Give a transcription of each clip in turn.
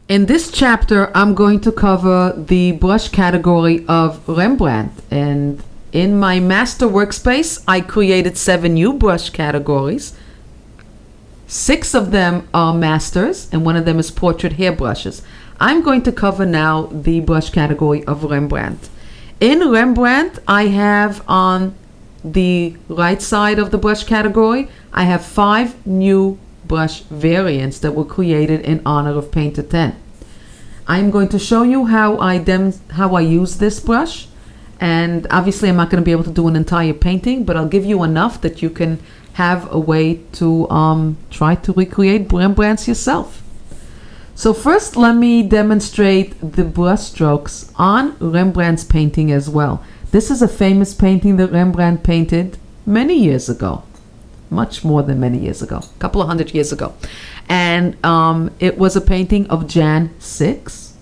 In this chapter, I'm going to cover the brush category of Rembrandt. And in my master workspace, I created 7 new brush categories. 6 of them are masters, and one of them is portrait hairbrushes. I'm going to cover now the brush category of Rembrandt. In Rembrandt, I have on the right side of the brush category, I have 5 new brush variants that were created in honor of Painter 10. I'm going to show you how I use this brush, and obviously I'm not going to be able to do an entire painting, but I'll give you enough that you can have a way to try to recreate Rembrandts yourself. So first, let me demonstrate the brush strokes on Rembrandt's painting as well. This is a famous painting that Rembrandt painted many years ago. Much more than many years ago, a couple of 100 years ago. And it was a painting of Jan 6.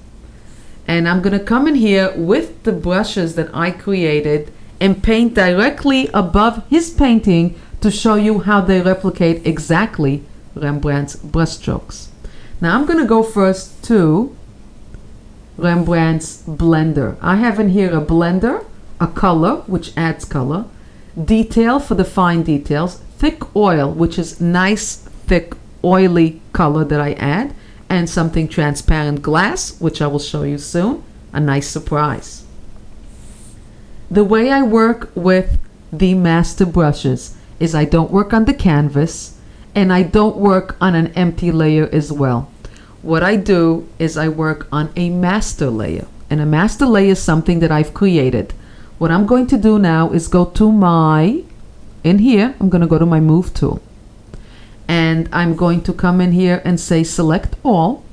And I'm going to come in here with the brushes that I created and paint directly above his painting to show you how they replicate exactly Rembrandt's brushstrokes. Now I'm going to go first to Rembrandt's blender. I have in here a blender, a color, which adds color, detail for the fine details, thick oil, which is nice, thick, oily color that I add, and something transparent glass, which I will show you soon, a nice surprise. The way I work with the master brushes is I don't work on the canvas, and I don't work on an empty layer as well. What I do is I work on a master layer, and a master layer is something that I've created. What I'm going to do now is go to in here, I'm going to go to my move tool, and I'm going to come in here and say select all,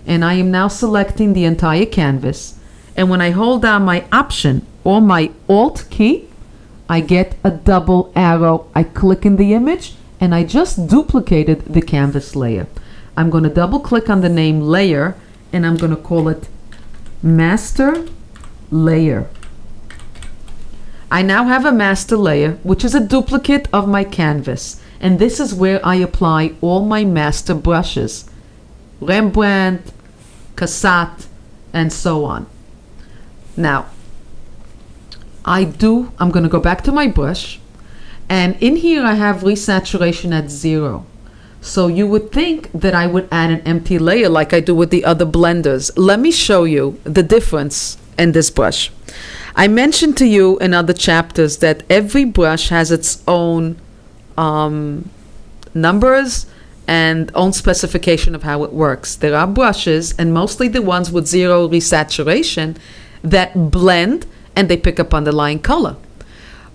and I am now selecting the entire canvas. And when I hold down my option or my alt key, I get a double arrow. I click in the image and I just duplicated the canvas layer. I'm going to double click on the name layer, and I'm going to call it master layer. I now have a master layer, which is a duplicate of my canvas, and this is where I apply all my master brushes, Rembrandt, Cassatt, and so on. Now, I'm going to go back to my brush, and in here I have resaturation at 0. So you would think that I would add an empty layer like I do with the other blenders. Let me show you the difference in this brush. I mentioned to you in other chapters that every brush has its own numbers and own specification of how it works. There are brushes, and mostly the ones with 0 resaturation, that blend and they pick up underlying color.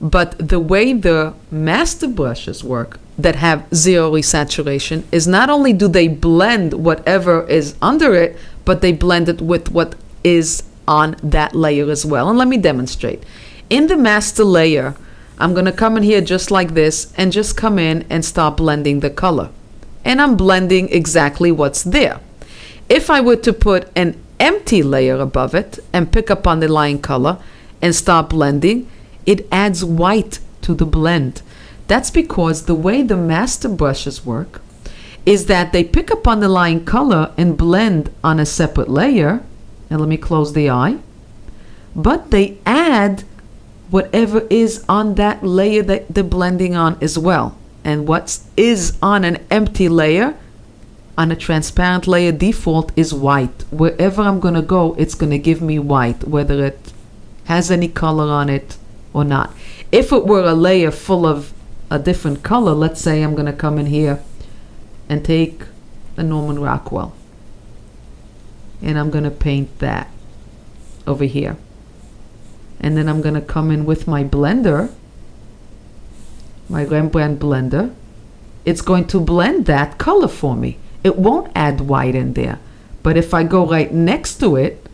But the way the master brushes work that have 0 resaturation is not only do they blend whatever is under it, but they blend it with what is on that layer as well. And let me demonstrate. In the master layer, I'm going to come in here just like this and just come in and start blending the color. And I'm blending exactly what's there. If I were to put an empty layer above it and pick up underlying color and start blending, it adds white to the blend. That's because the way the master brushes work is that they pick up underlying color and blend on a separate layer. And let me close the eye. But they add whatever is on that layer that they're blending on as well. And what is on an empty layer, on a transparent layer default, is white. Wherever I'm going to go, it's going to give me white, whether it has any color on it or not. If it were a layer full of a different color, let's say I'm going to come in here and take a Norman Rockwell, and I'm going to paint that over here. And then I'm going to come in with my blender, my Rembrandt blender. It's going to blend that color for me. It won't add white in there. But if I go right next to it,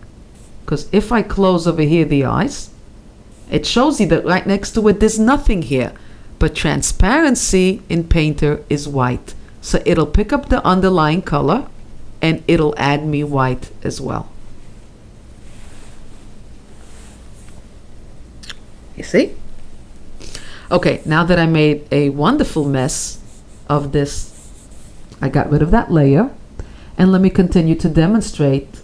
because if I close over here the eyes, it shows you that right next to it there's nothing here. But transparency in Painter is white. So it'll pick up the underlying color and it'll add me white as well. You see? Okay, now that I made a wonderful mess of this, I got rid of that layer. And let me continue to demonstrate.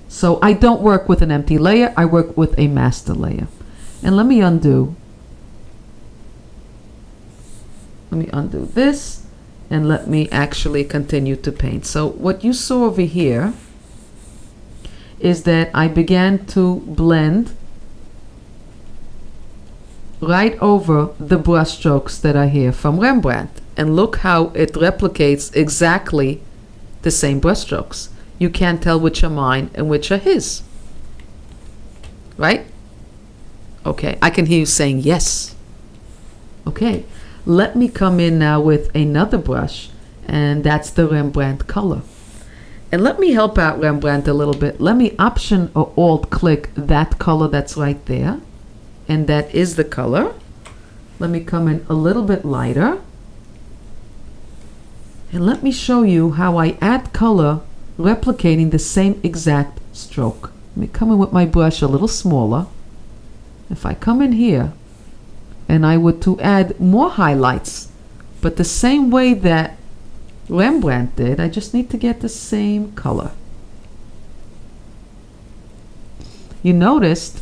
So I don't work with an empty layer, I work with a master layer. And let me undo. Let me undo this and let me actually continue to paint. So what you saw over here is that I began to blend right over the brush strokes that are here from Rembrandt. And look how it replicates exactly the same brush strokes. You can't tell which are mine and which are his. Right? Okay, I can hear you saying yes. Okay, let me come in now with another brush, and that's the Rembrandt color. And let me help out Rembrandt a little bit. Let me Option or Alt click that color that's right there. And that is the color. Let me come in a little bit lighter. And let me show you how I add color replicating the same exact stroke. Let me come in with my brush a little smaller. If I come in here and I were to add more highlights, but the same way that Rembrandt did, I just need to get the same color. You noticed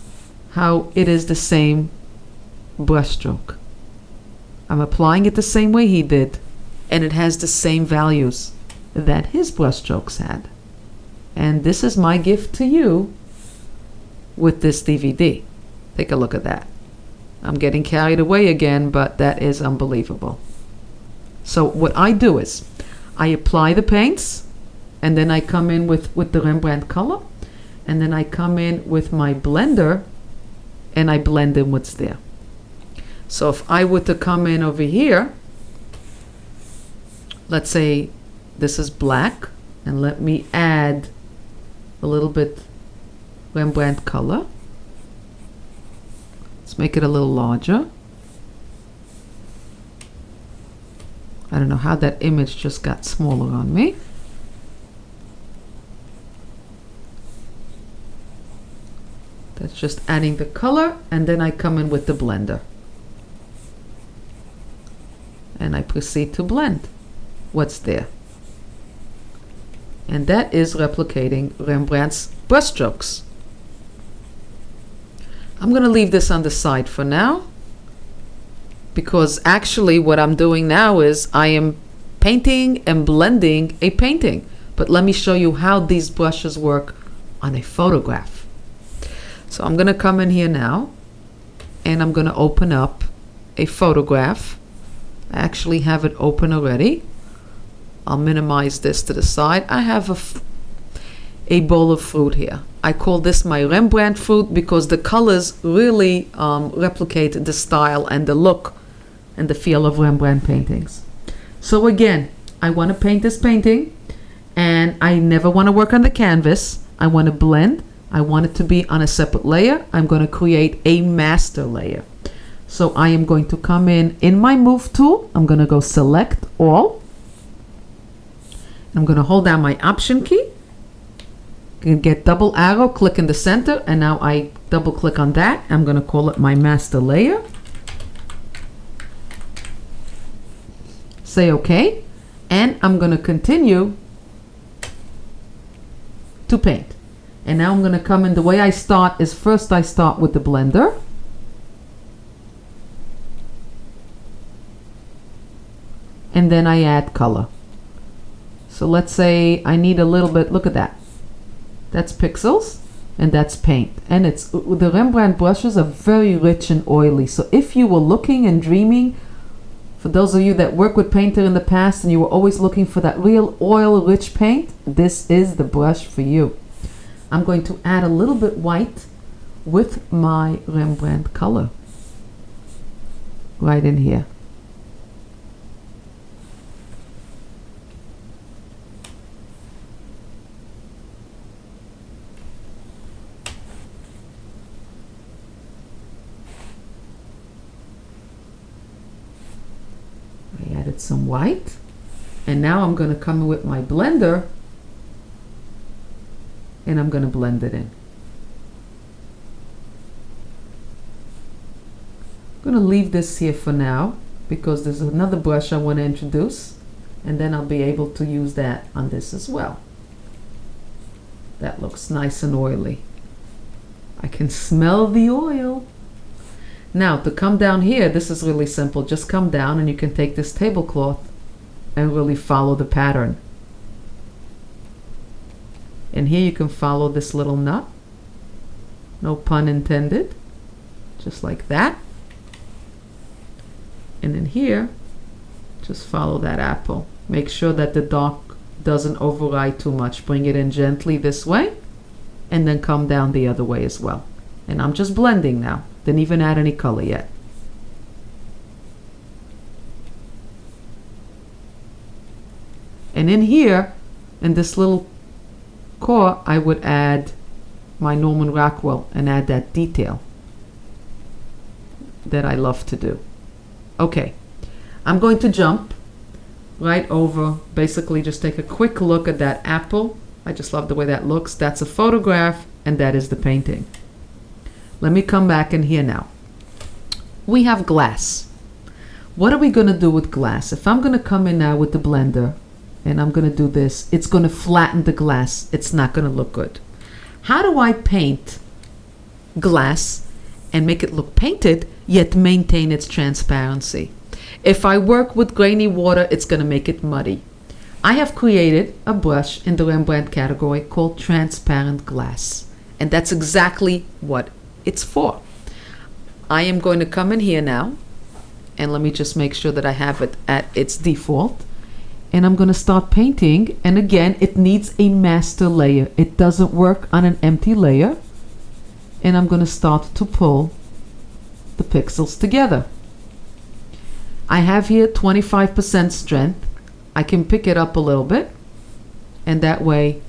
how it is the same brush stroke. I'm applying it the same way he did, and it has the same values that his brush strokes had. And this is my gift to you with this DVD. Take a look at that. I'm getting carried away again, but that is unbelievable. So what I do is I apply the paints, and then I come in with the Rembrandt color, and then I come in with my blender and I blend in what's there. So if I were to come in over here, let's say this is black, and let me add a little bit Rembrandt color. Let's make it a little larger. I don't know how that image just got smaller on me. That's just adding the color, and then I come in with the blender. And I proceed to blend what's there. And that is replicating Rembrandt's brushstrokes. I'm going to leave this on the side for now, because actually what I'm doing now is I am painting and blending a painting. But let me show you how these brushes work on a photograph. So I'm going to come in here now, and I'm going to open up a photograph. I actually have it open already. I'll minimize this to the side. I have a bowl of fruit here. I call this my Rembrandt fruit because the colors really replicate the style and the look and the feel of Rembrandt paintings. So again, I want to paint this painting, and I never want to work on the canvas. I want to blend. I want it to be on a separate layer. I'm going to create a master layer. So I am going to come in my move tool. I'm going to go select all. I'm going to hold down my option key. You can get double arrow, click in the center, and now I double click on that. I'm going to call it my master layer. Say OK, and I'm going to continue to paint. And now I'm going to come in. The way I start is first I start with the blender. And then I add color. So let's say I need a little bit, look at that. That's pixels and that's paint. And it's the Rembrandt brushes are very rich and oily. So if you were looking and dreaming, for those of you that work with painter in the past and you were always looking for that real oil rich paint, this is the brush for you. I'm going to add a little bit white with my Rembrandt color right in here. I added some white, and now I'm going to come in with my blender and I'm going to blend it in. I'm going to leave this here for now because there's another brush I want to introduce, and then I'll be able to use that on this as well. That looks nice and oily. I can smell the oil. Now to come down here, this is really simple. Just come down and you can take this tablecloth and really follow the pattern. And here you can follow this little nut. No pun intended. Just like that. And then here, just follow that apple. Make sure that the dark doesn't override too much. Bring it in gently this way, and then come down the other way as well. And I'm just blending now. Didn't even add any color yet. And in here, in this little core, I would add my Norman Rockwell and add that detail that I love to do. Okay, I'm going to jump right over, basically just take a quick look at that apple. I just love the way that looks. That's a photograph, and that is the painting. Let me come back in here now. We have glass. What are we going to do with glass? If I'm going to come in now with the blender and I'm going to do this, it's going to flatten the glass. It's not going to look good. How do I paint glass and make it look painted, yet maintain its transparency? If I work with grainy water, it's going to make it muddy. I have created a brush in the Rembrandt category called transparent glass. And that's exactly what it's for. I am going to come in here now, and let me just make sure that I have it at its default. And I'm going to start painting. And again, it needs a master layer. It doesn't work on an empty layer. And I'm going to start to pull the pixels together. I have here 25% strength. I can pick it up a little bit, and that way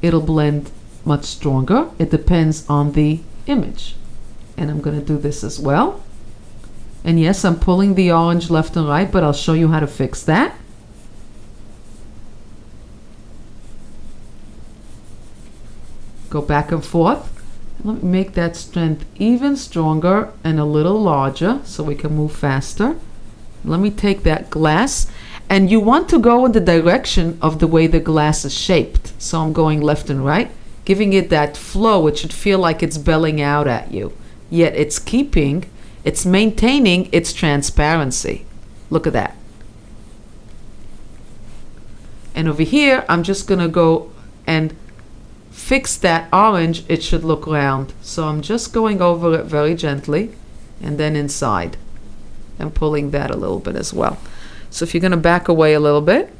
it'll blend much stronger. It depends on the image. And I'm going to do this as well. And yes, I'm pulling the orange left and right, but I'll show you how to fix that. Go back and forth. Let me make that strength even stronger and a little larger so we can move faster. Let me take that glass, and you want to go in the direction of the way the glass is shaped. So I'm going left and right, giving it that flow. It should feel like it's belling out at you, yet it's maintaining its transparency. Look at that. And over here, I'm just gonna go and fix that orange. It should look round. So I'm just going over it very gently, and then inside, and pulling that a little bit as well. So if you're going to back away a little bit,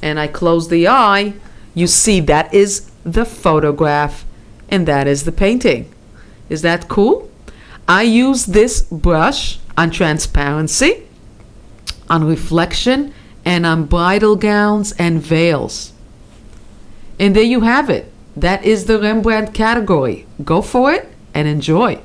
and I close the eye, you see that is the photograph, and that is the painting. Is that cool? I use this brush on transparency, on reflection, and on bridal gowns and veils. And there you have it. That is the Rembrandt category. Go for it and enjoy.